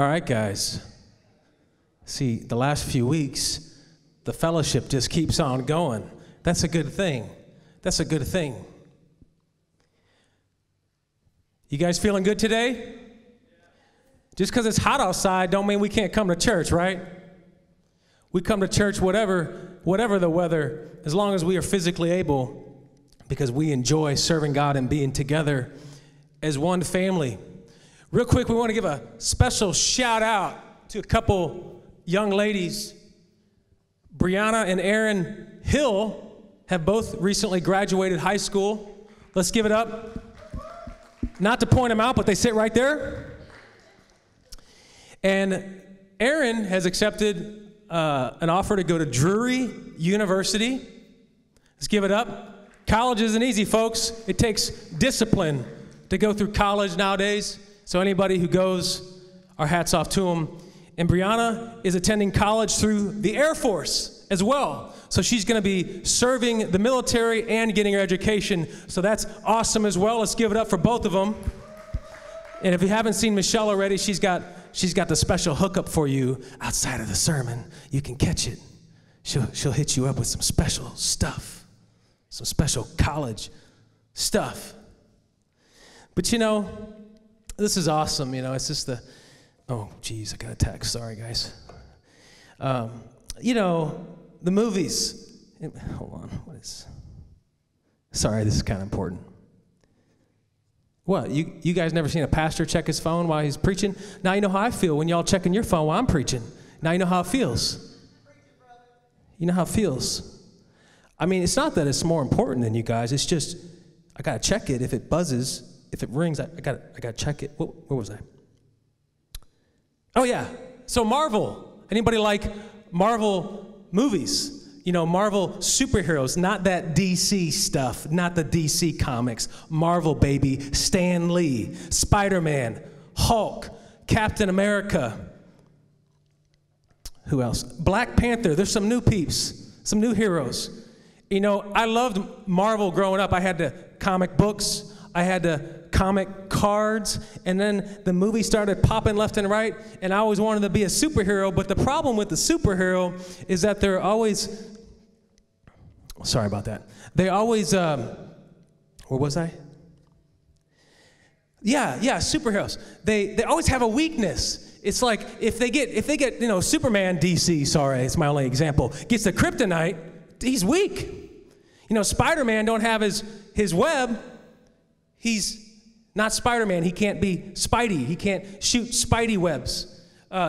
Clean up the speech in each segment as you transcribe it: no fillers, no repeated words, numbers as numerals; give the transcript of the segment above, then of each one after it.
All right, guys. See, the last few weeks, the fellowship just keeps on going. That's a good thing. That's a good thing. You guys feeling good today? Just because it's hot outside don't mean we can't come to church, right? We come to church whatever the weather, as long as we are physically able, because we enjoy serving God and being together as one family. Real quick, we want to give a special shout out to a couple young ladies. Brianna and Erin Hill have both recently graduated high school. Let's give it up. Not to point them out, but they sit right there. And Erin has accepted an offer to go to Drury University. Let's give it up. College isn't easy, folks. It takes discipline to go through college nowadays. So anybody who goes, our hats off to them. And Brianna is attending college through the Air Force as well. So she's going to be serving the military and getting her education. So that's awesome as well. Let's give it up for both of them. And if you haven't seen Michelle already, she's got the special hookup for you outside of the sermon. You can catch it. She'll hit you up with some special stuff, some special college stuff. But you know, this is awesome. You know, it's just oh, geez, I got a text. Sorry, guys. You know, the movies. Hold on. Sorry, this is kind of important. What, you guys never seen a pastor check his phone while he's preaching? Now you know how I feel when y'all checking your phone while I'm preaching. Now you know how it feels. You know how it feels. I mean, it's not that it's more important than you guys. It's just, I got to check it. If it buzzes, if it rings, I got to check it. Where was I? Oh, yeah. So Marvel. Anybody like Marvel movies? You know, Marvel superheroes, not that DC stuff, not the DC comics. Marvel, baby. Stan Lee, Spider-Man, Hulk, Captain America. Who else? Black Panther. There's some new peeps, some new heroes. You know, I loved Marvel growing up. I had the comic books. I had the comic cards, and then the movie started popping left and right, and I always wanted to be a superhero, but the problem with the superhero is that they're always, sorry about that, they always, where was I? Yeah, superheroes. They always have a weakness. It's like, if they get, you know, Superman, DC, sorry, it's my only example, gets the kryptonite, he's weak. You know, Spider-Man don't have his web. He's not Spider-Man. He can't be Spidey. He can't shoot Spidey webs.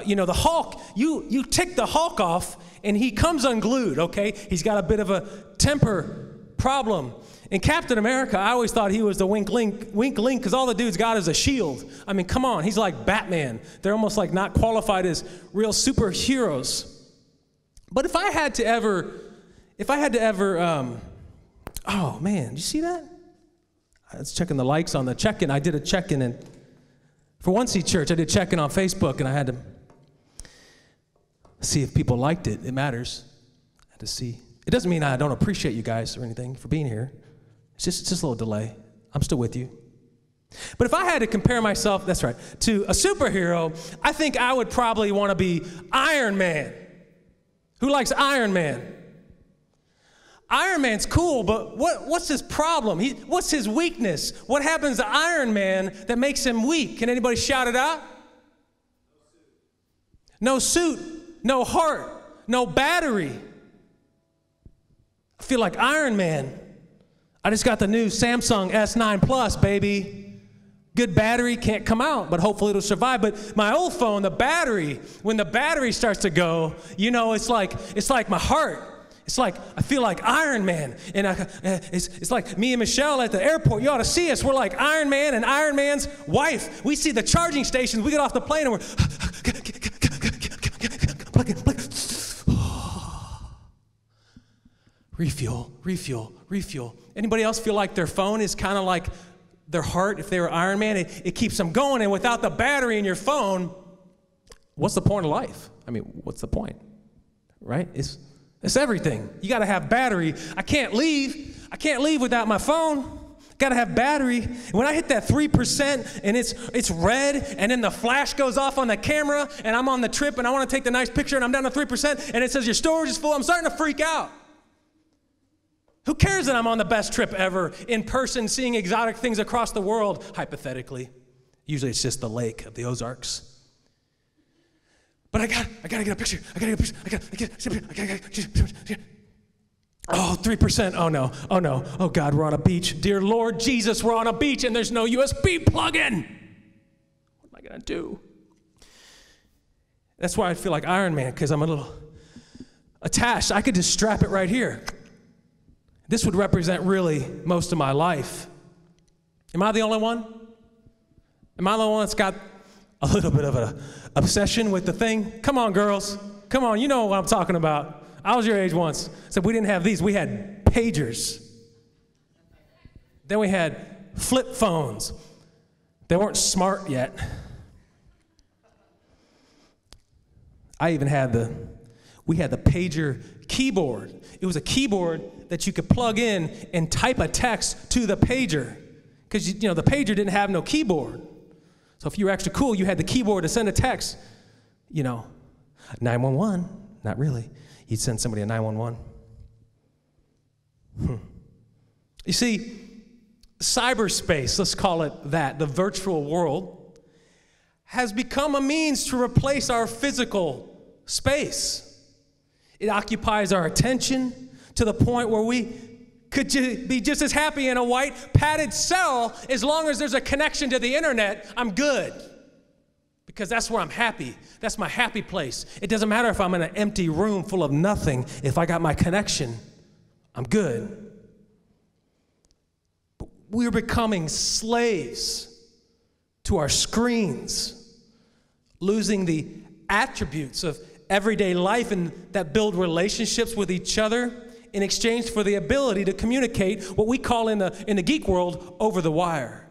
You know, the Hulk, you tick the Hulk off, and he comes unglued, okay? He's got a bit of a temper problem. And Captain America, I always thought he was the wink link, because all the dude's got is a shield. I mean, come on, he's like Batman. They're almost like not qualified as real superheroes. But if I had to ever, oh man, did you see that? I was checking the likes on the check-in. I did a check-in, and for One Seat Church, I did check-in on Facebook, and I had to see if people liked it. It matters. I had to see. It doesn't mean I don't appreciate you guys or anything for being here. It's just a little delay. I'm still with you. But if I had to compare myself, that's right, to a superhero, I think I would probably want to be Iron Man. Who likes Iron Man? Iron Man's cool, but what's his problem? What's his weakness? What happens to Iron Man that makes him weak? Can anybody shout it out? No suit, no heart, no battery. I feel like Iron Man. I just got the new Samsung S9 Plus, baby. Good battery, can't come out, but hopefully it'll survive. But my old phone, the battery, when the battery starts to go, you know, it's like my heart. It's like, I feel like Iron Man, and it's like me and Michelle at the airport. You ought to see us. We're like Iron Man and Iron Man's wife. We see the charging stations. We get off the plane, and we're refuel. Anybody else feel like their phone is kind of like their heart? If they were Iron Man, it keeps them going, and without the battery in your phone, what's the point of life? I mean, what's the point, right? It's everything. You got to have battery. I can't leave without my phone. Gotta have battery. When I hit that 3% and it's red, and then the flash goes off on the camera, and I'm on the trip and I want to take the nice picture, and I'm down to 3%, and it says your storage is full, I'm starting to freak out. Who cares that I'm on the best trip ever, in person, seeing exotic things across the world, hypothetically? Usually it's just the lake of the Ozarks. But I gotta get a picture. I gotta get a picture. Oh, 3%. Oh no. Oh God, we're on a beach. Dear Lord Jesus, we're on a beach and there's no USB plug-in. What am I gonna do? That's why I feel like Iron Man, because I'm a little attached. I could just strap it right here. This would represent really most of my life. Am I the only one? Am I the one that's got a little bit of an obsession with the thing? Come on, girls. Come on, you know what I'm talking about. I was your age once. So we didn't have these. We had pagers. Then we had flip phones. They weren't smart yet. We had the pager keyboard. It was a keyboard that you could plug in and type a text to the pager. Because the pager didn't have no keyboard. So if you were extra cool, you had the keyboard to send a text. 911. Not really. You'd send somebody a 911. You see, cyberspace, let's call it that, the virtual world, has become a means to replace our physical space. It occupies our attention to the point where we could be just as happy in a white padded cell as long as there's a connection to the internet. I'm good. Because that's where I'm happy. That's my happy place. It doesn't matter if I'm in an empty room full of nothing. If I got my connection, I'm good. But we're becoming slaves to our screens, losing the attributes of everyday life and that build relationships with each other in exchange for the ability to communicate what we call in the geek world over the wire.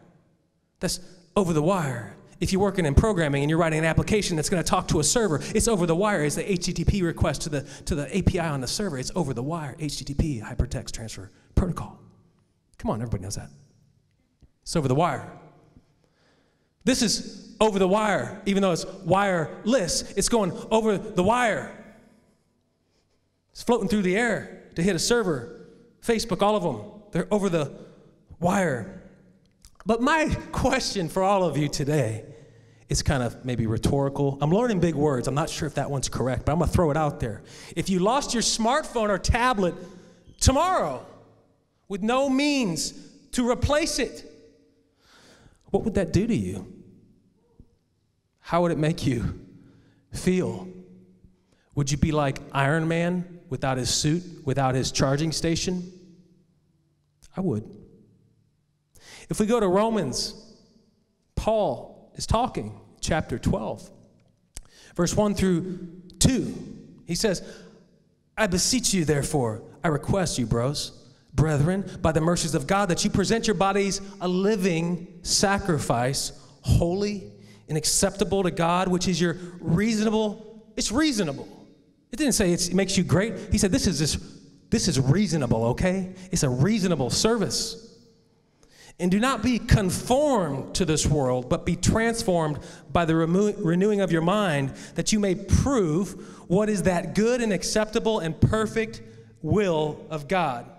That's over the wire. If you're working in programming and you're writing an application that's going to talk to a server, it's over the wire. It's the HTTP request to the API on the server. It's over the wire, HTTP, Hypertext Transfer Protocol. Come on, everybody knows that. It's over the wire. This is over the wire, even though it's wireless. It's going over the wire. It's floating through the air to hit a server. Facebook, all of them, they're over the wire. But my question for all of you today is kind of maybe rhetorical. I'm learning big words. I'm not sure if that one's correct, but I'm going to throw it out there. If you lost your smartphone or tablet tomorrow with no means to replace it, what would that do to you? How would it make you feel? Would you be like Iron Man without his suit, without his charging station? I would. If we go to Romans, Paul is talking, chapter 12, verse 1 through 2. He says, I beseech you, therefore, I request you, brethren, by the mercies of God, that you present your bodies a living sacrifice, holy and acceptable to God, which is your reasonable. It's reasonable. It didn't say it makes you great. He said this is reasonable, okay? It's a reasonable service. And do not be conformed to this world, but be transformed by the renewing of your mind, that you may prove what is that good and acceptable and perfect will of God.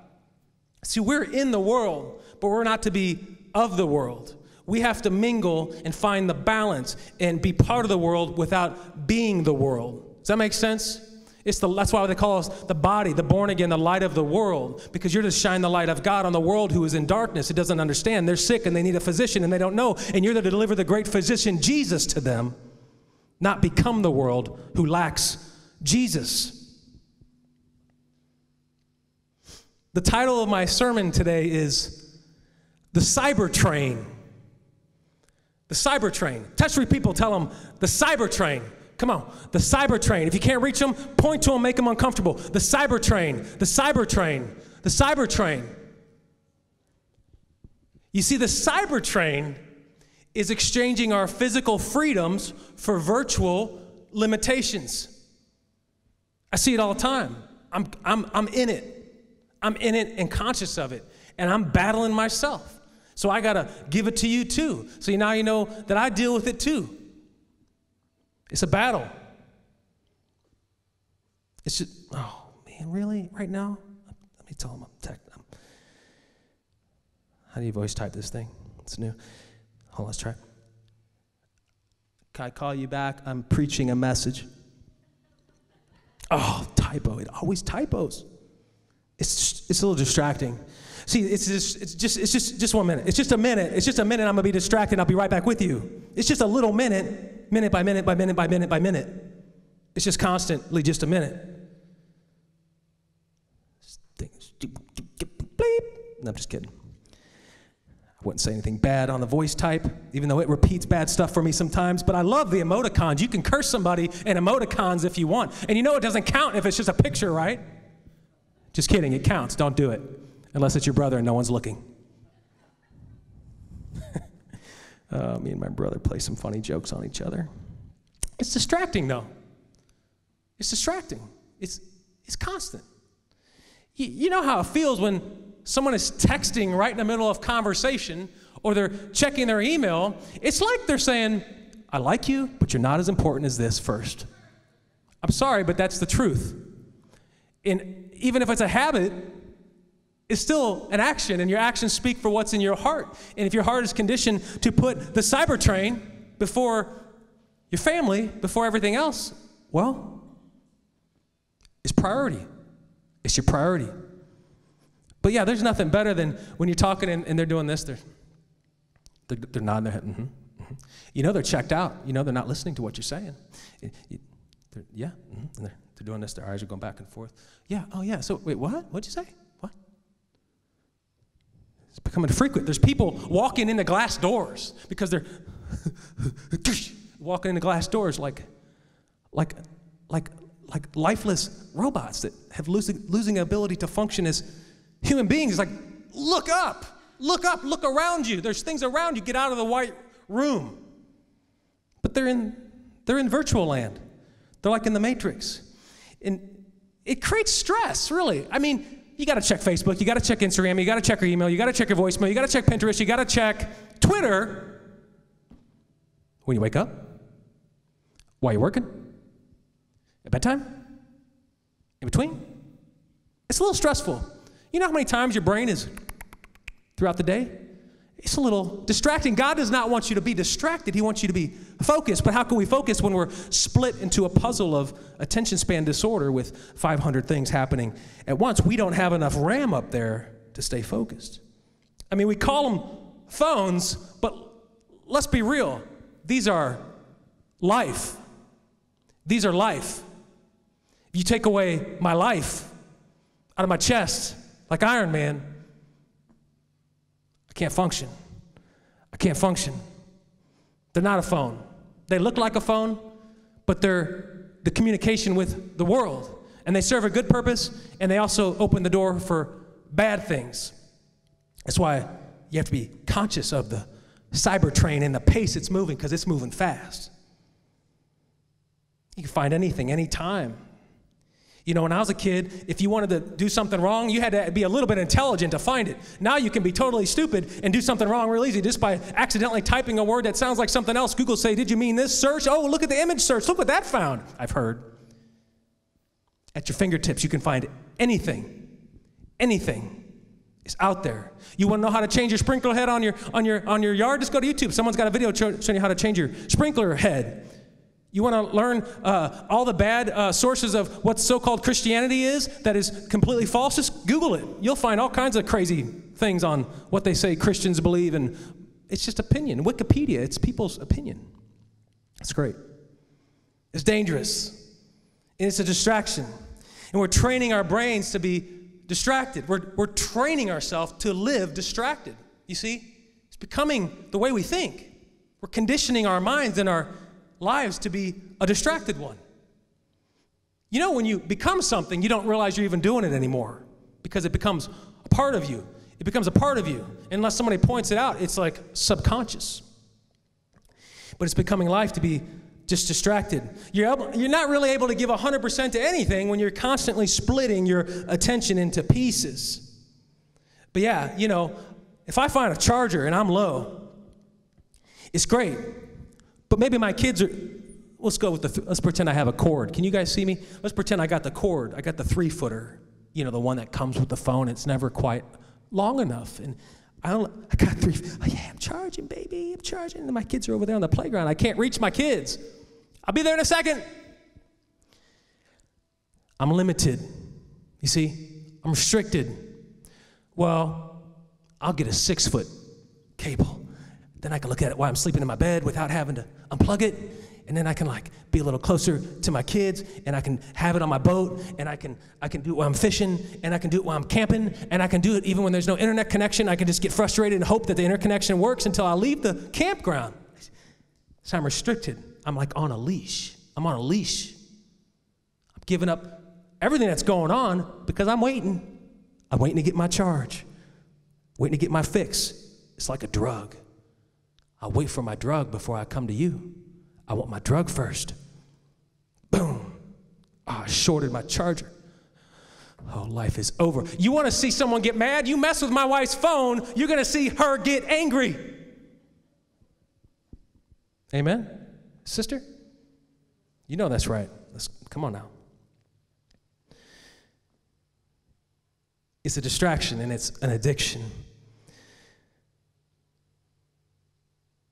See, we're in the world, but we're not to be of the world. We have to mingle and find the balance and be part of the world without being the world. Does that make sense? That's why they call us the body, the born again, the light of the world, because you're to shine the light of God on the world who is in darkness. It doesn't understand. They're sick and they need a physician and they don't know. And you're there to deliver the great physician, Jesus, to them, not become the world who lacks Jesus. The title of my sermon today is The Cyber Train. The Cyber Train. Touch 3 people, tell them the Cyber Train. Come on, the cyber train. If you can't reach them, point to them, make them uncomfortable. The cyber train, the cyber train, the cyber train. You see, the cyber train is exchanging our physical freedoms for virtual limitations. I see it all the time. I'm in it. I'm in it and conscious of it. And I'm battling myself. So I got to give it to you too. So now you know that I deal with it too. It's a battle. It's just, oh man, really? Right now? Let me tell him I'm texting him. How do you voice type this thing? It's new. Hold on, let's try. Can I call you back? I'm preaching a message. Oh, typo. It always typos. It's a little distracting. See, it's just 1 minute. It's just a minute. It's just a minute. I'm gonna be distracted. I'll be right back with you. It's just a little minute by minute by minute by minute by minute. It's just constantly just a minute. No, I'm just kidding. I wouldn't say anything bad on the voice type, even though it repeats bad stuff for me sometimes, but I love the emoticons. You can curse somebody in emoticons if you want. And you know it doesn't count if it's just a picture, right? Just kidding, it counts. Don't do it, unless it's your brother and no one's looking. Me and my brother play some funny jokes on each other. It's distracting, though. It's distracting. It's constant. You know how it feels when someone is texting right in the middle of conversation, or they're checking their email. It's like they're saying, I like you, but you're not as important as this first. I'm sorry, but that's the truth. And even if it's a habit, it's still an action, and your actions speak for what's in your heart. And if your heart is conditioned to put the cyber train before your family, before everything else, well, it's priority. It's your priority. But yeah, there's nothing better than when you're talking and they're doing this. They're nodding their head. Mm-hmm, mm-hmm. You know they're checked out. You know they're not listening to what you're saying. Yeah, mm-hmm. And they're doing this. Their eyes are going back and forth. Yeah, oh yeah. So wait, what? What'd you say? What? It's becoming frequent. There's people walking into glass doors because they're walking into glass doors like lifeless robots that have losing ability to function as human beings. Like, look up, look around you. There's things around you. Get out of the white room. But they're in virtual land. They're like in the Matrix. And it creates stress, really. I mean, you got to check Facebook. You got to check Instagram. You got to check your email. You got to check your voicemail. You got to check Pinterest. You got to check Twitter when you wake up, while you're working, at bedtime, in between. It's a little stressful. You know how many times your brain is throughout the day? It's a little distracting. God does not want you to be distracted. He wants you to be focused. But how can we focus when we're split into a puzzle of attention span disorder with 500 things happening at once? We don't have enough RAM up there to stay focused. I mean, we call them phones, but let's be real. These are life. These are life. If you take away my life out of my chest, like Iron Man, I can't function. I can't function. They're not a phone. They look like a phone, but they're the communication with the world. And they serve a good purpose, and they also open the door for bad things. That's why you have to be conscious of the cyber train and the pace it's moving, because it's moving fast. You can find anything, anytime. You know, when I was a kid, if you wanted to do something wrong, you had to be a little bit intelligent to find it. Now you can be totally stupid and do something wrong real easy just by accidentally typing a word that sounds like something else. Google say, did you mean this? Search. Oh, look at the image search. Look what that found. I've heard. At your fingertips, you can find anything. Anything is out there. You want to know how to change your sprinkler head on your yard? Just go to YouTube. Someone's got a video showing you how to change your sprinkler head. You want to learn all the bad sources of what so-called Christianity is that is completely false? Just Google it. You'll find all kinds of crazy things on what they say Christians believe, and it's just opinion. Wikipedia, it's people's opinion. It's great. It's dangerous, and it's a distraction. And we're training our brains to be distracted. We're training ourselves to live distracted. You see? It's becoming the way we think. We're conditioning our minds and our lives to be a distracted one. You know, when you become something, you don't realize you're even doing it anymore because it becomes a part of you. It becomes a part of you. Unless somebody points it out, it's like subconscious. But it's becoming life to be just distracted. You're not really able to give 100% to anything when you're constantly splitting your attention into pieces. But yeah, you know, if I find a charger and I'm low, it's great. But maybe my kids are, let's pretend I have a cord. Can you guys see me? Let's pretend I got the cord. I got the 3-footer, you know, the one that comes with the phone. It's never quite long enough. And I got 3, oh yeah, I'm charging, baby, I'm charging. And my kids are over there on the playground. I can't reach my kids. I'll be there in a second. I'm limited. You see, I'm restricted. Well, I'll get a 6-foot cable. Then I can look at it while I'm sleeping in my bed without having to unplug it. And then I can like be a little closer to my kids, and I can have it on my boat, and I can do it while I'm fishing, and I can do it while I'm camping, and I can do it even when there's no internet connection. I can just get frustrated and hope that the internet connection works until I leave the campground. So I'm restricted. I'm like on a leash. I'm on a leash. I'm giving up everything that's going on because I'm waiting. I'm waiting to get my charge, waiting to get my fix. It's like a drug. I'll wait for my drug before I come to you. I want my drug first. Boom. Oh, I shorted my charger. Oh, life is over. You want to see someone get mad? You mess with my wife's phone, you're going to see her get angry. Amen? Sister? You know that's right. Come on now. It's a distraction and it's an addiction.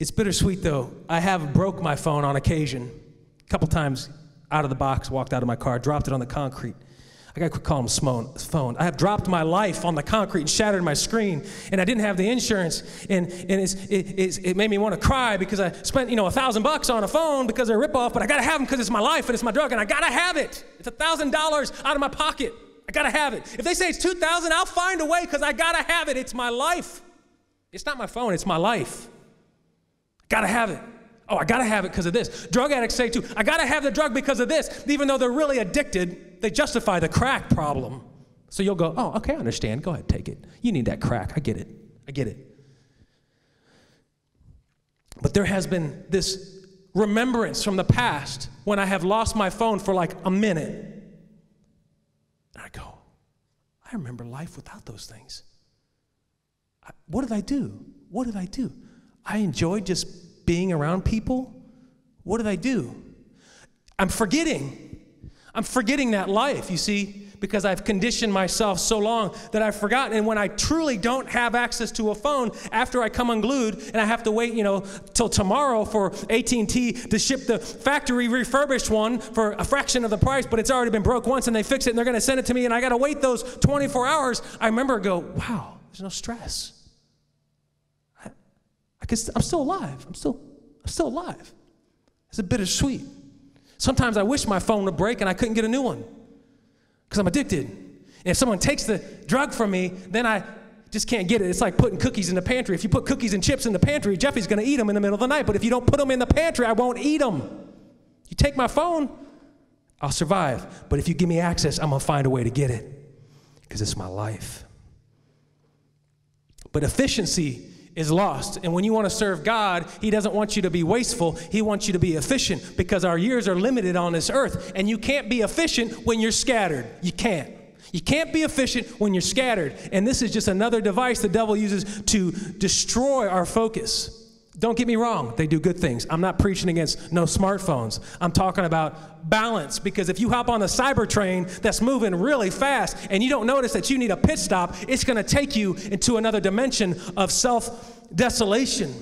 It's bittersweet, though. I have broke my phone on occasion. A couple times out of the box, walked out of my car, dropped it on the concrete. I got to quit calling them phone. I have dropped my life on the concrete and shattered my screen, and I didn't have the insurance, and it made me want to cry because I spent, $1,000 on a phone because they're a ripoff, but I got to have them because it's my life and it's my drug, and I got to have it. It's $1,000 out of my pocket. I got to have it. If they say it's $2,000, I'll find a way because I got to have it. It's my life. It's not my phone. It's my life. Gotta have it. Oh, I gotta have it because of this. Drug addicts say too, I gotta have the drug because of this. Even though they're really addicted, they justify the crack problem. So you'll go, oh, okay, I understand. Go ahead, take it. You need that crack. I get it. I get it. But there has been this remembrance from the past when I have lost my phone for like a minute. And I go, I remember life without those things. What did I do? What did I do? I enjoyed just being around people. What did I do? I'm forgetting that life, you see, because I've conditioned myself so long that I've forgotten. And when I truly don't have access to a phone after I come unglued and I have to wait, till tomorrow for AT&T to ship the factory refurbished one for a fraction of the price, but it's already been broke once and they fix it and they're going to send it to me and I got to wait those 24 hours. I remember wow, there's no stress. I'm still alive. I'm still alive. It's a bittersweet. Sometimes I wish my phone would break and I couldn't get a new one because I'm addicted. And if someone takes the drug from me, then I just can't get it. It's like putting cookies in the pantry. If you put cookies and chips in the pantry, Jeffy's going to eat them in the middle of the night. But if you don't put them in the pantry, I won't eat them. You take my phone, I'll survive. But if you give me access, I'm going to find a way to get it because it's my life. But efficiency is lost. And when you want to serve God, He doesn't want you to be wasteful. He wants you to be efficient because our years are limited on this earth. And you can't be efficient when you're scattered. You can't. You can't be efficient when you're scattered. And this is just another device the devil uses to destroy our focus. Don't get me wrong, they do good things. I'm not preaching against no smartphones. I'm talking about balance, because if you hop on a cyber train that's moving really fast and you don't notice that you need a pit stop, it's going to take you into another dimension of self-desolation.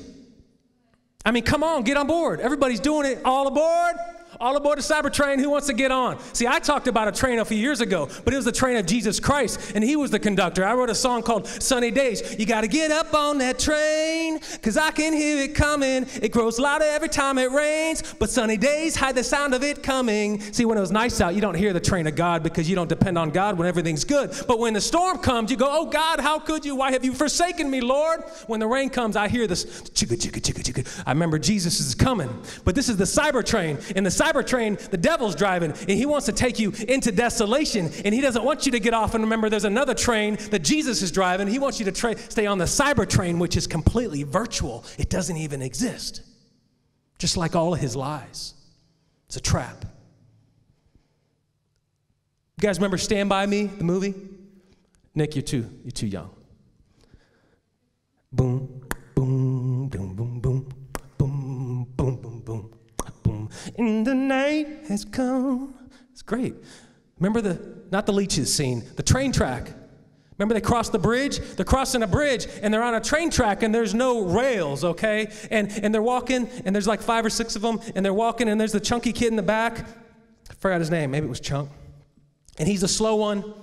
I mean, come on, get on board. Everybody's doing it. All aboard. All aboard the cyber train. Who wants to get on? See, I talked about a train a few years ago, but it was the train of Jesus Christ, and He was the conductor. I wrote a song called Sunny Days. You got to get up on that train, because I can hear it coming. It grows louder every time it rains, but sunny days hide the sound of it coming. See, when it was nice out, you don't hear the train of God because you don't depend on God when everything's good. But when the storm comes, you go, oh, God, how could you? Why have you forsaken me, Lord? When the rain comes, I hear this, chugga, chugga, chugga, chugga. I remember Jesus is coming. But this is the cyber train, and the cyber train, the devil's driving, and he wants to take you into desolation, and he doesn't want you to get off and remember there's another train that Jesus is driving. He wants you to stay on the cyber train, which is completely virtual. It doesn't even exist. Just like all of his lies. It's a trap. You guys remember Stand By Me, the movie? Nick, you're too young. Boom, boom, boom, boom, boom, boom, boom, boom, boom, boom. And the night has come. It's great. Remember not the leeches scene, the train track. Remember they crossed the bridge? They're crossing a bridge, and they're on a train track, and there's no rails, okay? And they're walking, and there's like 5 or 6 of them, and they're walking, and there's the chunky kid in the back. I forgot his name. Maybe it was Chunk. And he's the slow one.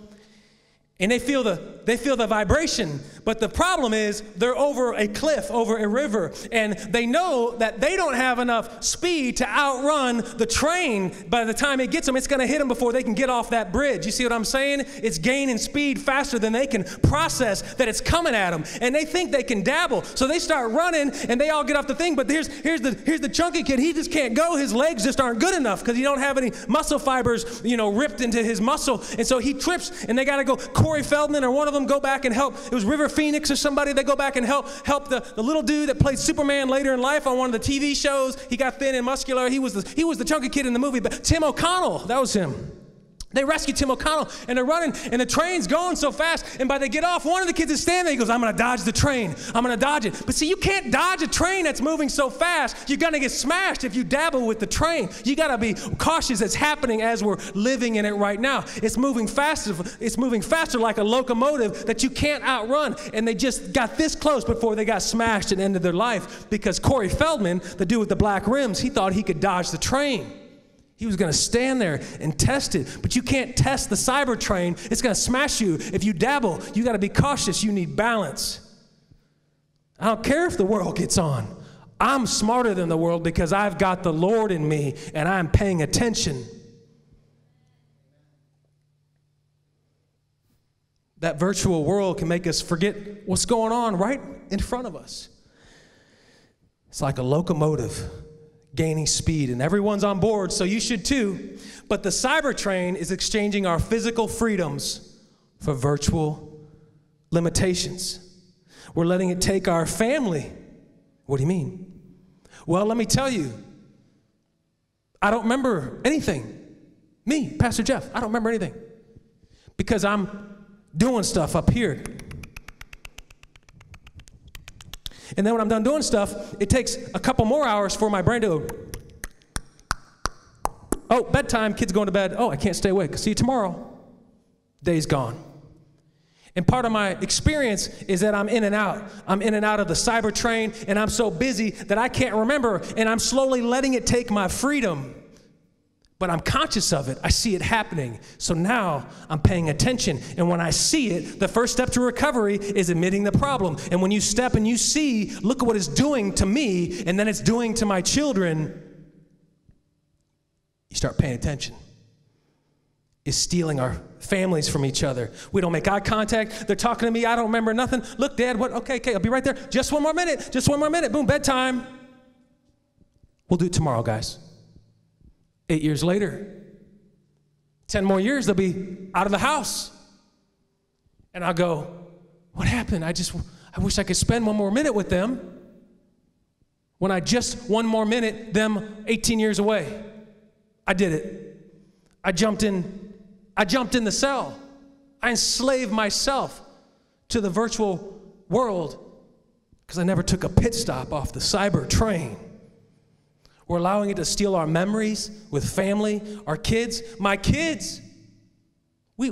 And they feel the vibration, but the problem is they're over a cliff, over a river, and they know that they don't have enough speed to outrun the train. By the time it gets them, it's going to hit them before they can get off that bridge. You see what I'm saying? It's gaining speed faster than they can process that it's coming at them, and they think they can dabble, so they start running, and they all get off the thing. But here's the chunky kid. He just can't go. His legs just aren't good enough because he don't have any muscle fibers, ripped into his muscle, and so he trips, and they got to go. Corey Feldman or one of them go back and help. It was River Phoenix or somebody. They go back and help the little dude that played Superman later in life on one of the TV shows. He got thin and muscular. He was the chunky kid in the movie. But Tim O'Connell, that was him. They rescue Tim O'Connell, and they're running, and the train's going so fast, and by they get off, one of the kids is standing there. He goes, I'm going to dodge the train. I'm going to dodge it. But see, you can't dodge a train that's moving so fast. You're going to get smashed if you dabble with the train. You got to be cautious. It's happening as we're living in it right now. It's moving faster. It's moving faster like a locomotive that you can't outrun, and they just got this close before they got smashed and ended their life because Corey Feldman, the dude with the black rims, he thought he could dodge the train. He was going to stand there and test it, but you can't test the cyber train. It's going to smash you. If you dabble, you got to be cautious. You need balance. I don't care if the world gets on. I'm smarter than the world because I've got the Lord in me, and I'm paying attention. That virtual world can make us forget what's going on right in front of us. It's like a locomotive gaining speed, and everyone's on board, so you should too. But the cyber train is exchanging our physical freedoms for virtual limitations. We're letting it take our family. What do you mean? Well, let me tell you, I don't remember anything. Me, Pastor Jeff, I don't remember anything because I'm doing stuff up here. And then when I'm done doing stuff, it takes a couple more hours for my brain to go, oh, bedtime, kids going to bed. Oh, I can't stay awake. See you tomorrow. Day's gone. And part of my experience is that I'm in and out. I'm in and out of the cyber train, and I'm so busy that I can't remember, and I'm slowly letting it take my freedom. But I'm conscious of it. I see it happening. So now I'm paying attention. And when I see it, the first step to recovery is admitting the problem. And when you step and you see, look at what it's doing to me, and then it's doing to my children, you start paying attention. It's stealing our families from each other. We don't make eye contact. They're talking to me. I don't remember nothing. Look, Dad, what? Okay, I'll be right there. Just one more minute. Just one more minute. Boom, bedtime. We'll do it tomorrow, guys. 8 years later, 10 more years, they'll be out of the house. And I'll go, what happened? I wish I could spend one more minute with them. When I just one more minute, them 18 years away. I did it. I jumped in the cell. I enslaved myself to the virtual world because I never took a pit stop off the cyber train. We're allowing it to steal our memories with family, our kids. My kids, we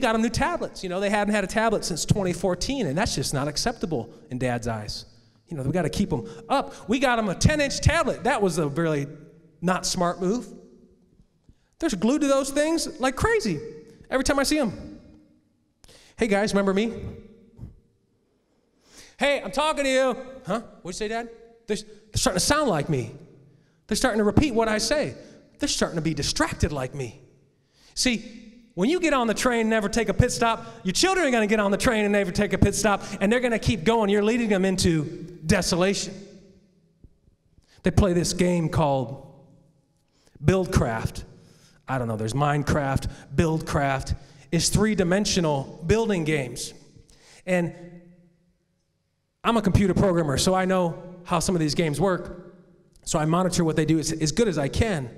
got them new tablets. They hadn't had a tablet since 2014, and that's just not acceptable in Dad's eyes. We got to keep them up. We got them a 10-inch tablet. That was a really not smart move. They're glued to those things like crazy every time I see them. Hey, guys, remember me? Hey, I'm talking to you. Huh? What'd you say, Dad? They're starting to sound like me. They're starting to repeat what I say. They're starting to be distracted like me. See, when you get on the train and never take a pit stop, your children are going to get on the train and never take a pit stop, and they're going to keep going. You're leading them into desolation. They play this game called Buildcraft. I don't know, there's Minecraft, Buildcraft. It's 3-dimensional building games. And I'm a computer programmer, so I know how some of these games work. So I monitor what they do as good as I can.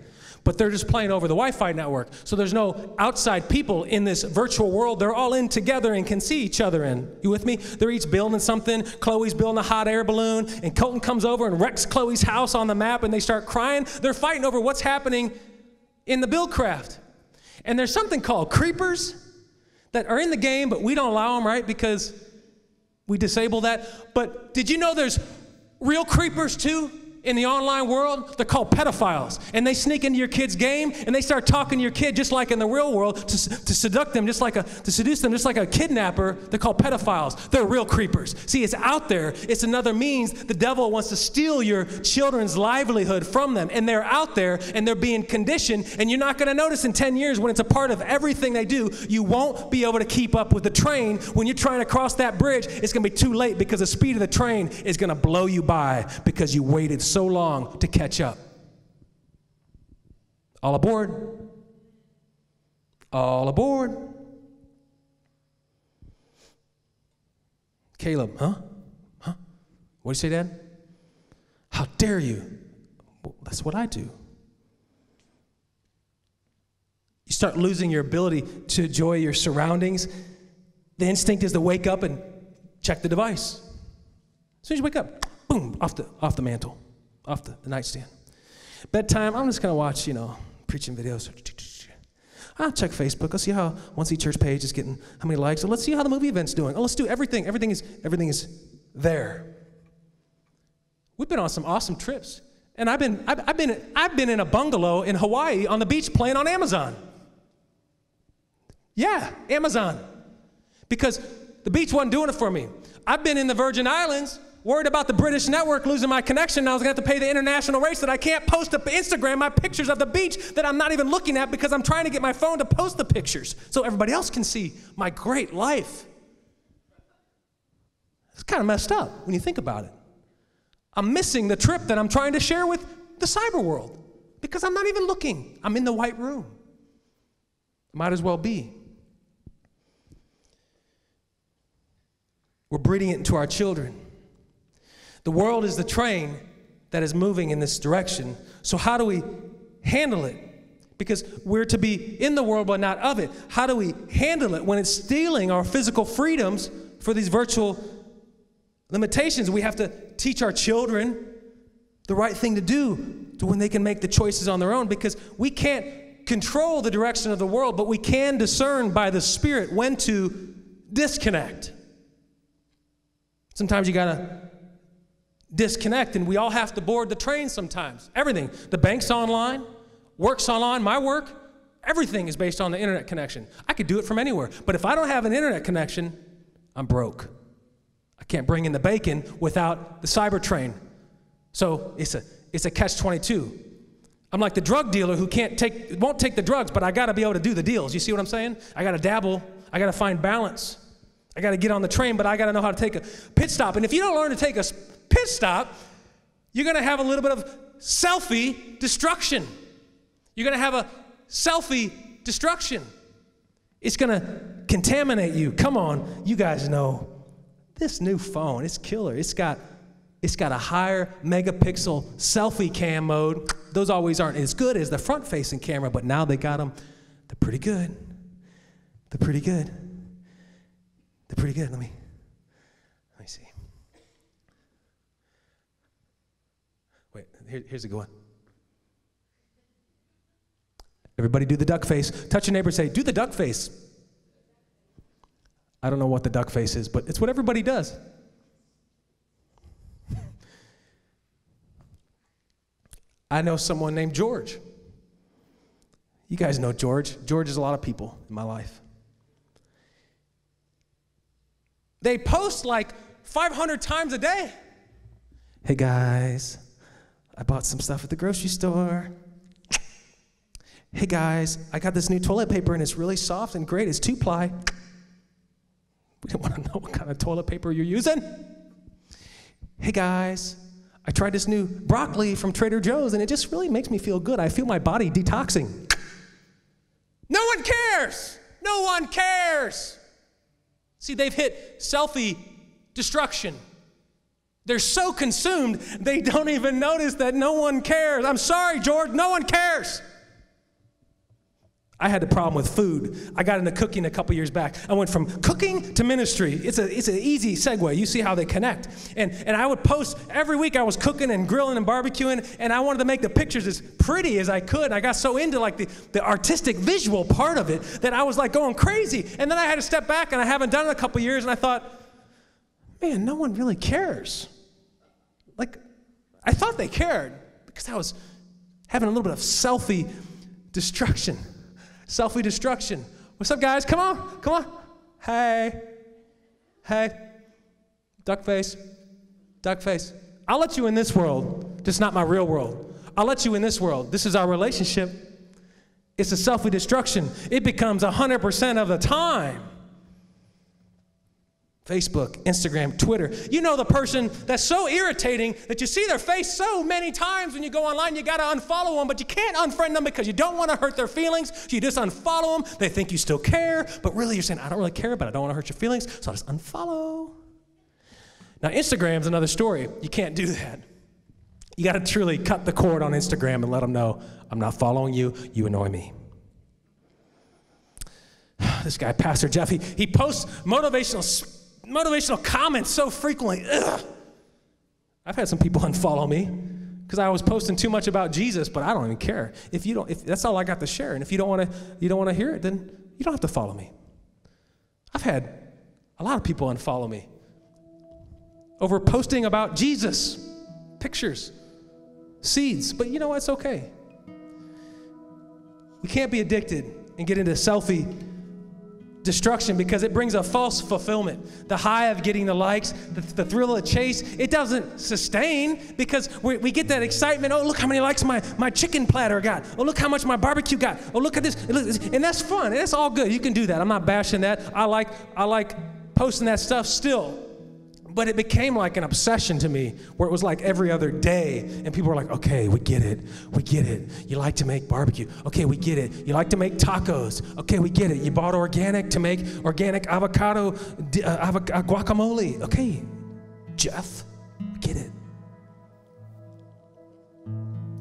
But they're just playing over the Wi-Fi network. So there's no outside people in this virtual world. They're all in together and can see each other in. You with me? They're each building something. Chloe's building a hot air balloon, and Colton comes over and wrecks Chloe's house on the map, and they start crying. They're fighting over what's happening in the buildcraft. And there's something called creepers that are in the game, but we don't allow them, right? Because we disable that. But did you know there's real creepers too? In the online world, they're called pedophiles. And they sneak into your kid's game, and they start talking to your kid just like in the real world to seduce them just like a kidnapper. They're called pedophiles. They're real creepers. See, it's out there. It's another means the devil wants to steal your children's livelihood from them. And they're out there, and they're being conditioned, and you're not going to notice in 10 years when it's a part of everything they do. You won't be able to keep up with the train. When you're trying to cross that bridge, it's going to be too late because the speed of the train is going to blow you by because you waited so long to catch up. All aboard. All aboard. Caleb, huh? What do you say, Dad? How dare you? Well, that's what I do. You start losing your ability to enjoy your surroundings. The instinct is to wake up and check the device. As soon as you wake up, boom, off the mantle. Off the nightstand. Bedtime, I'm just going to watch, preaching videos. I'll check Facebook. Let's see how One Seat Church page is getting, how many likes. So let's see how the movie event's doing. Oh, let's do everything. Everything is there. We've been on some awesome trips. And I've been in a bungalow in Hawaii on the beach playing on Amazon. Yeah, Amazon. Because the beach wasn't doing it for me. I've been in the Virgin Islands worried about the British network losing my connection. I was going to have to pay the international rates that I can't post to Instagram my pictures of the beach that I'm not even looking at because I'm trying to get my phone to post the pictures so everybody else can see my great life. It's kind of messed up when you think about it. I'm missing the trip that I'm trying to share with the cyber world because I'm not even looking. I'm in the white room. Might as well be. We're breeding it into our children. The world is the train that is moving in this direction. So how do we handle it? Because we're to be in the world but not of it. How do we handle it when it's stealing our physical freedoms for these virtual limitations? We have to teach our children the right thing to do to when they can make the choices on their own, because we can't control the direction of the world, but we can discern by the Spirit when to disconnect. Sometimes you gotta disconnect, and we all have to board the train sometimes. Everything. The bank's online, work's online, my work, everything is based on the internet connection. I could do it from anywhere, but if I don't have an internet connection, I'm broke. I can't bring in the bacon without the cyber train. So it's a catch-22. I'm like the drug dealer who won't take the drugs, but I gotta be able to do the deals. You see what I'm saying? I gotta dabble, I gotta find balance. I gotta get on the train, but I gotta know how to take a pit stop. And if you don't learn to take a pit stop, you're going to have a little bit of selfie destruction. You're going to have a selfie destruction. It's going to contaminate you. Come on, you guys know this new phone, it's killer. It's got a higher megapixel selfie cam mode. Those always aren't as good as the front-facing camera, but now they got them. They're pretty good. They're pretty good. They're pretty good. Let me see. Wait, here's a good one. Everybody do the duck face. Touch your neighbor and say, do the duck face. I don't know what the duck face is, but it's what everybody does. I know someone named George. You guys know George. George is a lot of people in my life. They post like 500 times a day. Hey guys, I bought some stuff at the grocery store. Hey guys, I got this new toilet paper and it's really soft and great. It's 2-ply. We don't want to know what kind of toilet paper you're using. Hey guys, I tried this new broccoli from Trader Joe's and it just really makes me feel good. I feel my body detoxing. No one cares. No one cares. See, they've hit selfie destruction. They're so consumed, they don't even notice that no one cares. I'm sorry, George, no one cares. I had a problem with food. I got into cooking a couple years back. I went from cooking to ministry. It's an easy segue. You see how they connect. And I would post every week. I was cooking and grilling and barbecuing, and I wanted to make the pictures as pretty as I could. I got so into like the artistic visual part of it that I was like going crazy. And then I had to step back, and I haven't done it in a couple years, and I thought, man, no one really cares. Like, I thought they cared because I was having a little bit of selfie destruction. Selfie destruction. What's up, guys? Come on. Hey. Duck face. I'll let you in this world, just not my real world. I'll let you in this world. This is our relationship. It's a selfie destruction. It becomes 100% of the time. Facebook, Instagram, Twitter. You know the person that's so irritating that you see their face so many times when you go online, you got to unfollow them, but you can't unfriend them because you don't want to hurt their feelings. So you just unfollow them. They think you still care, but really you're saying, I don't really care, but I don't want to hurt your feelings, so I'll just unfollow. Now, Instagram's another story. You can't do that. You got to truly cut the cord on Instagram and let them know, I'm not following you, you annoy me. This guy, Pastor Jeff, he posts motivational comments so frequently. Ugh. I've had some people unfollow me because I was posting too much about Jesus, but I don't even care. If that's all I got to share, and if you don't want to hear it, then you don't have to follow me. I've had a lot of people unfollow me over posting about Jesus, pictures, seeds, but you know what? It's okay. We can't be addicted and get into selfie destruction because it brings a false fulfillment. The high of getting the likes, the thrill of the chase, it doesn't sustain because we get that excitement. Oh, look how many likes my chicken platter got. Oh, look how much my barbecue got. Oh, look at this. And that's fun. That's all good. You can do that. I'm not bashing that. I like posting that stuff still. But it became like an obsession to me where it was like every other day. And people were like, okay, we get it. You like to make barbecue. Okay, we get it. You like to make tacos. Okay, we get it. You bought organic to make organic avocado guacamole. Okay, Jeff, we get it.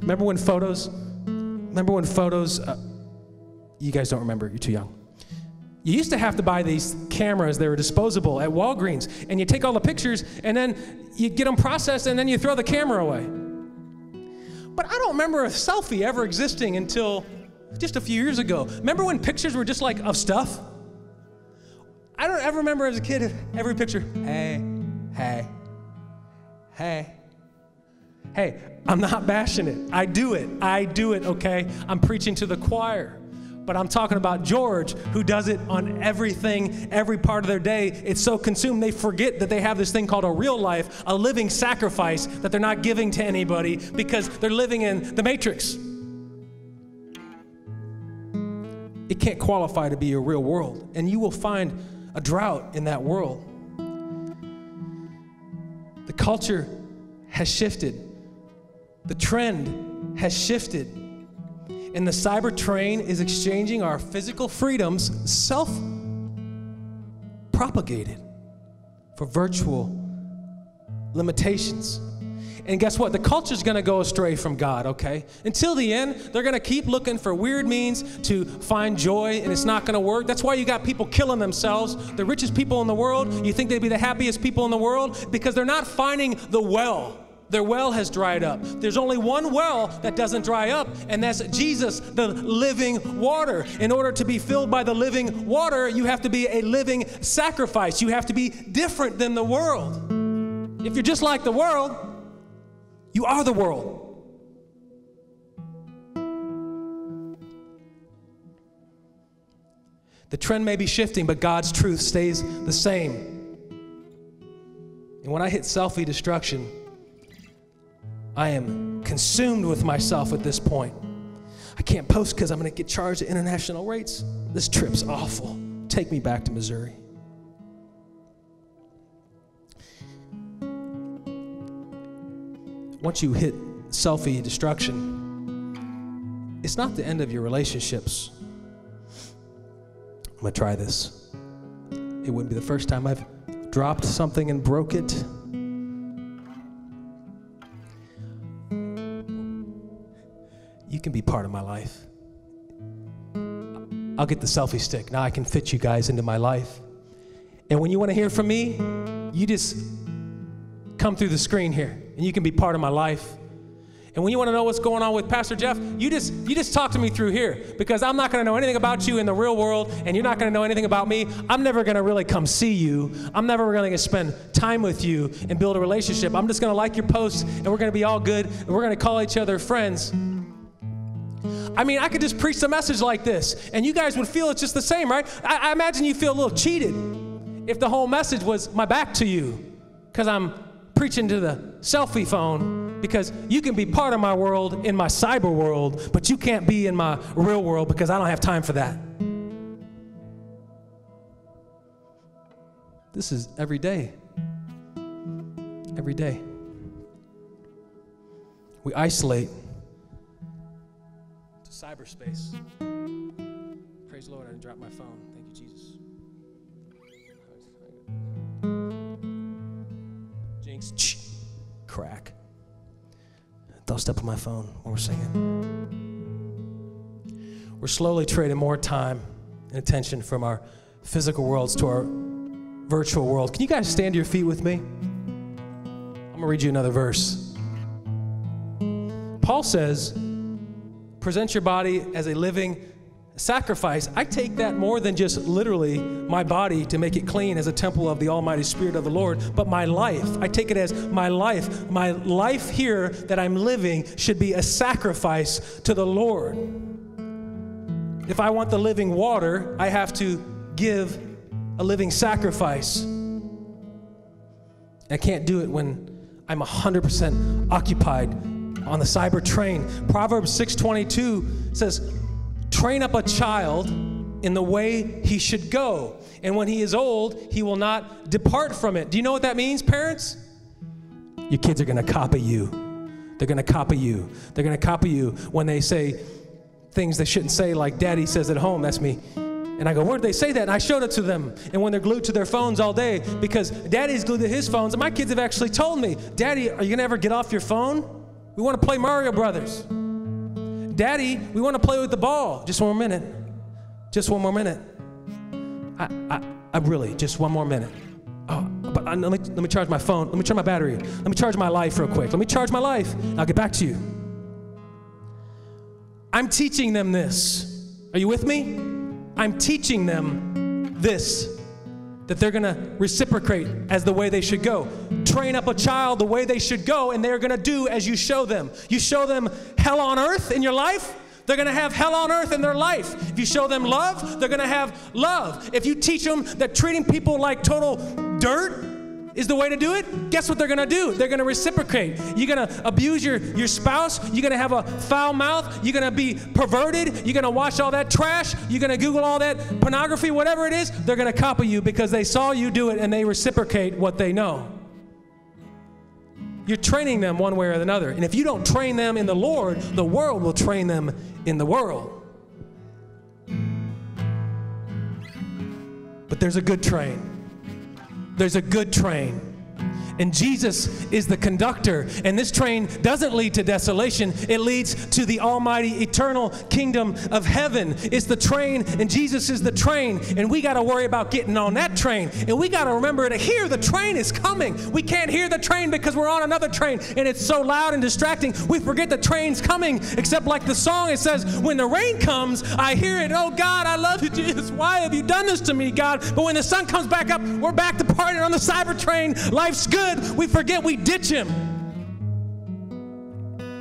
Remember when photos, you guys don't remember, you're too young. You used to have to buy these cameras, they were disposable at Walgreens, and you take all the pictures, and then you get them processed, and then you throw the camera away. But I don't remember a selfie ever existing until just a few years ago. Remember when pictures were just like of stuff? I don't ever remember as a kid, every picture, hey, I'm not bashing it. I do it, okay? I'm preaching to the choir. But I'm talking about George, who does it on everything, every part of their day. It's so consumed, they forget that they have this thing called a real life, a living sacrifice that they're not giving to anybody because they're living in the matrix. It can't qualify to be a real world, and you will find a drought in that world. The culture has shifted. The trend has shifted. And the cyber train is exchanging our physical freedoms, self-propagated, for virtual limitations. And guess what? The culture's gonna go astray from God, okay? Until the end, they're gonna keep looking for weird means to find joy, and it's not gonna work. That's why you got people killing themselves. The richest people in the world, you think they'd be the happiest people in the world? Because they're not finding the well. Their well has dried up. There's only one well that doesn't dry up, and that's Jesus, the living water. In order to be filled by the living water, you have to be a living sacrifice. You have to be different than the world. If you're just like the world, you are the world. The trend may be shifting, but God's truth stays the same. And when I hit selfie destruction, I am consumed with myself at this point. I can't post because I'm going to get charged at international rates. This trip's awful. Take me back to Missouri. Once you hit selfie destruction, it's not the end of your relationships. I'm going to try this. It wouldn't be the first time I've dropped something and broke it. You can be part of my life. I'll get the selfie stick. Now I can fit you guys into my life. And when you want to hear from me, you just come through the screen here, and you can be part of my life. And when you want to know what's going on with Pastor Jeff, you just talk to me through here, because I'm not going to know anything about you in the real world, and you're not going to know anything about me. I'm never going to really come see you. I'm never going to spend time with you and build a relationship. I'm just going to like your posts, and we're going to be all good, and we're going to call each other friends. I mean, I could just preach the message like this, and you guys would feel it's just the same, right? I imagine you feel a little cheated if the whole message was my back to you, because I'm preaching to the selfie phone, because you can be part of my world in my cyber world, but you can't be in my real world, because I don't have time for that. This is every day. Every day. We isolate to cyberspace. Praise the Lord, I didn't drop my phone. Thank you, Jesus. Jinx, crack. Don't step on my phone when we're singing. We're slowly trading more time and attention from our physical worlds to our virtual world. Can you guys stand to your feet with me? I'm going to read you another verse. Paul says, present your body as a living sacrifice. I take that more than just literally my body to make it clean as a temple of the Almighty Spirit of the Lord, but my life. I take it as my life. My life here that I'm living should be a sacrifice to the Lord. If I want the living water, I have to give a living sacrifice. I can't do it when I'm 100% occupied on the cyber train. Proverbs 6:22 says, train up a child in the way he should go, and when he is old, he will not depart from it. Do you know what that means, parents? Your kids are going to copy you. They're going to copy you. They're going to copy you when they say things they shouldn't say, like Daddy says at home. That's me. And I go, where did they say that? And I showed it to them. And when they're glued to their phones all day, because Daddy's glued to his phones, and my kids have actually told me, Daddy, are you going to ever get off your phone? We want to play Mario Brothers. Daddy, we want to play with the ball. Just one more minute. Just one more minute. I really, just one more minute. Oh, but let me charge my phone. Let me charge my battery. Let me charge my life real quick. Let me charge my life, and I'll get back to you. I'm teaching them this. Are you with me? I'm teaching them this, that they're going to reciprocate as the way they should go. Train up a child the way they should go, and they're going to do as you show them. You show them hell on earth in your life, they're going to have hell on earth in their life. If you show them love, they're going to have love. If you teach them that treating people like total dirt is the way to do it, guess what they're going to do? They're going to reciprocate. You're going to abuse your spouse. You're going to have a foul mouth. You're going to be perverted. You're going to watch all that trash. You're going to Google all that pornography, whatever it is. They're going to copy you because they saw you do it, and they reciprocate what they know. You're training them one way or another. And if you don't train them in the Lord, the world will train them in the world. But there's a good train. There's a good train. And Jesus is the conductor. And this train doesn't lead to desolation. It leads to the almighty eternal kingdom of heaven. It's the train, and Jesus is the train. And we got to worry about getting on that train. And we got to remember to hear the train is coming. We can't hear the train because we're on another train. And it's so loud and distracting, we forget the train's coming. Except like the song, it says, when the rain comes, I hear it. Oh, God, I love you, Jesus. Why have you done this to me, God? But when the sun comes back up, we're back to partying on the cyber train. Life's good. We forget we ditch him.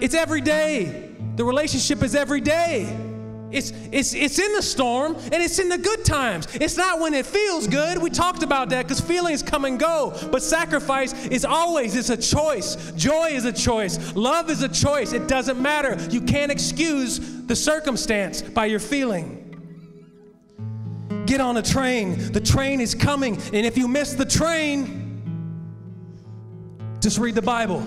It's every day. The relationship is every day. It's in the storm, and it's in the good times. It's not when it feels good. We talked about that because feelings come and go. But sacrifice is always, it's a choice. Joy is a choice. Love is a choice. It doesn't matter. You can't excuse the circumstance by your feeling. Get on a train. The train is coming. And if you miss the train, just read the Bible.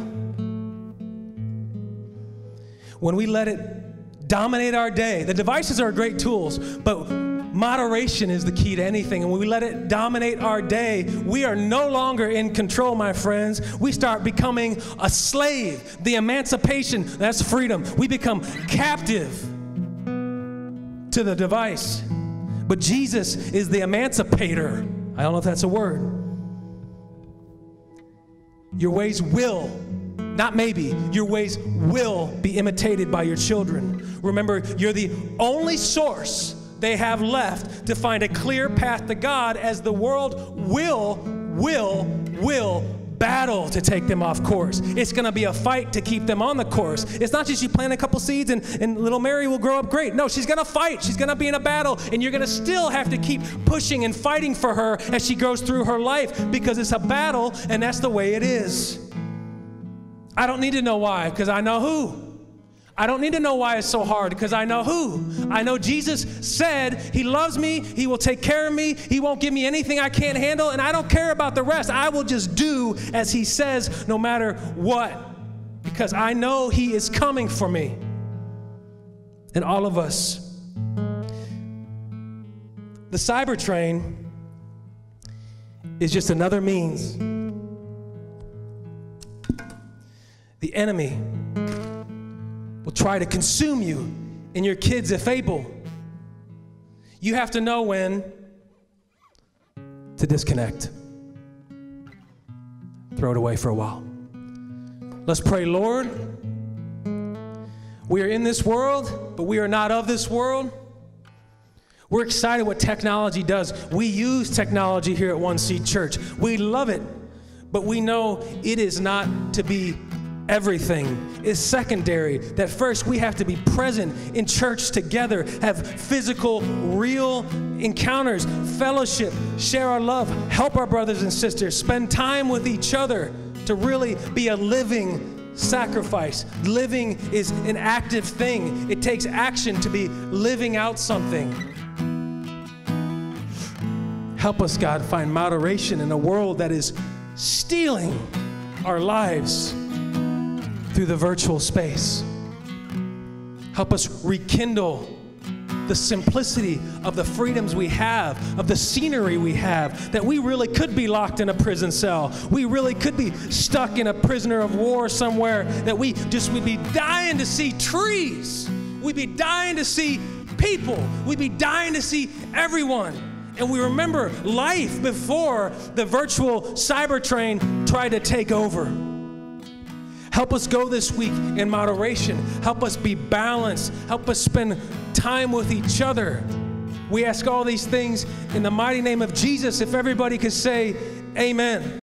When we let it dominate our day, the devices are great tools, but moderation is the key to anything. And when we let it dominate our day, we are no longer in control, my friends. We start becoming a slave. The emancipation, that's freedom. We become captive to the device. But Jesus is the emancipator. I don't know if that's a word. Your ways will, not maybe, your ways will be imitated by your children. Remember, you're the only source they have left to find a clear path to God, as the world will battle to take them off course. It's going to be a fight to keep them on the course. It's not just you plant a couple seeds and little Mary will grow up great. No, she's going to fight. She's going to be in a battle, and you're going to still have to keep pushing and fighting for her as she goes through her life, because it's a battle, and that's the way it is. I don't need to know why, because I know who. I don't need to know why it's so hard, because I know who. I know Jesus said he loves me, he will take care of me, he won't give me anything I can't handle, and I don't care about the rest. I will just do as he says no matter what, because I know he is coming for me. And all of us. The cyber train is just another means. The enemy will try to consume you and your kids if able. You have to know when to disconnect. Throw it away for a while. Let's pray. Lord, we are in this world, but we are not of this world. We're excited what technology does. We use technology here at One Seed Church. We love it, but we know it is not to be everything. Is secondary. That first we have to be present in church together, have physical, real encounters, fellowship, share our love, help our brothers and sisters, spend time with each other to really be a living sacrifice. Living is an active thing. It takes action to be living out something. Help us, God, find moderation in a world that is stealing our lives through the virtual space. Help us rekindle the simplicity of the freedoms we have, of the scenery we have, that we really could be locked in a prison cell. We really could be stuck in a prisoner of war somewhere, that we'd be dying to see trees. We'd be dying to see people. We'd be dying to see everyone. And we remember life before the virtual cyber train tried to take over. Help us go this week in moderation. Help us be balanced. Help us spend time with each other. We ask all these things in the mighty name of Jesus. If everybody could say amen.